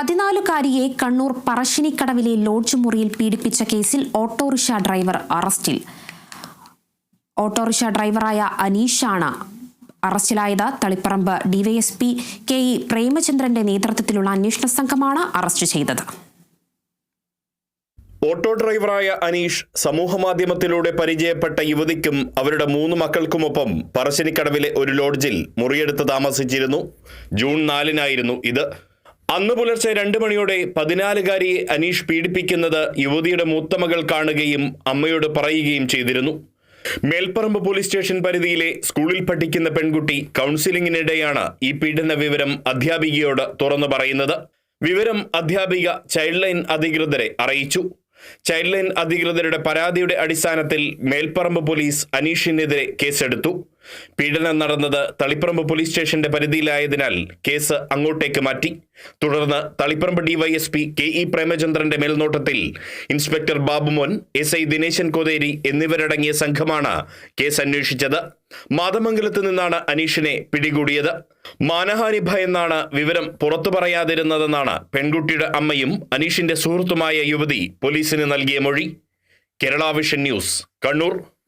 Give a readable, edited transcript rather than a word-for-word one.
14കാരിയെ Kannur പറശ്ശിനിക്കടവിലെ lodge മുറിയിൽ പീഡിപ്പിച്ച കേസിൽ ഓട്ടോറിക്ഷ ഡ്രൈവർ അറസ്റ്റിൽ. ഓട്ടോറിക്ഷ ഡ്രൈവറായ അനീഷാണ് അറസ്റ്റിലായത്. തളിപ്പറമ്പ് ഡിവൈഎസ്പി കെ ഇ പ്രേമചന്ദ്രന്റെ നേതൃത്വത്തിലുള്ള അന്വേഷണ സംഘമാണ് അറസ്റ്റ് ചെയ്തത്. ഓട്ടോ ഡ്രൈവറായ അനീഷ് സമൂഹമാധ്യമത്തിലൂടെ പരിചയപ്പെട്ട യുവതിക്കും അവരുടെ 3 മക്കൾക്കുമൊപ്പം പറശ്ശിനിക്കടവിലെ ഒരു ലോഡ്ജിൽ മുറിയെടുത്ത് താമസിച്ചിരുന്നു. ജൂൺ 4-നായിരുന്നു ഇത്. അന്ന് പുലർച്ചെ 2 മണിയോടെ 14കാരിയെ അനീഷ് പീഡിപ്പിക്കുന്നത് യുവതിയുടെ മൂത്ത മകൾ കാണുകയും അമ്മയോട് പറയുകയും ചെയ്തിരുന്നു. മേൽപ്പറമ്പ് പോലീസ് സ്റ്റേഷൻ പരിധിയിലെ സ്കൂളിൽ പഠിക്കുന്ന പെൺകുട്ടി കൗൺസിലിംഗിനിടെയാണ് ഈ പീഡന വിവരം അധ്യാപികയോട് തുറന്നു പറയുന്നത്. വിവരം അധ്യാപിക ചൈൽഡ് ലൈൻ അധികൃതരെ അറിയിച്ചു. ചൈൽഡ് ലൈൻ അധികൃതരുടെ പരാതിയുടെ അടിസ്ഥാനത്തിൽ മേൽപ്പറമ്പ് പോലീസ് അനീഷിനെതിരെ കേസെടുത്തു. പീഡനം നടന്നത് തളിപ്പറമ്പ് പോലീസ് സ്റ്റേഷന്റെ പരിധിയിലായതിനാൽ കേസ് അങ്ങോട്ടേക്ക് മാറ്റി. തുടർന്ന് തളിപ്പറമ്പ് ഡിവൈഎസ്പി കെ ഇ പ്രേമചന്ദ്രന്റെ മേൽനോട്ടത്തിൽ ഇൻസ്പെക്ടർ ബാബുമോൻ, SI ദിനേശൻ കോതേരി എന്നിവരടങ്ങിയ സംഘമാണ് കേസ് അന്വേഷിച്ചത്. മാതമംഗലത്ത് നിന്നാണ് അനീഷിനെ പിടികൂടിയത്. മാനഹാനി ഭയന്നാണ് വിവരം പുറത്തു പറയാതിരുന്നതെന്നാണ് പെൺകുട്ടിയുടെ അമ്മയും അനീഷിന്റെ സുഹൃത്തുമായ യുവതി പോലീസിന് നൽകിയ മൊഴി. Kerala vision news, Kannur.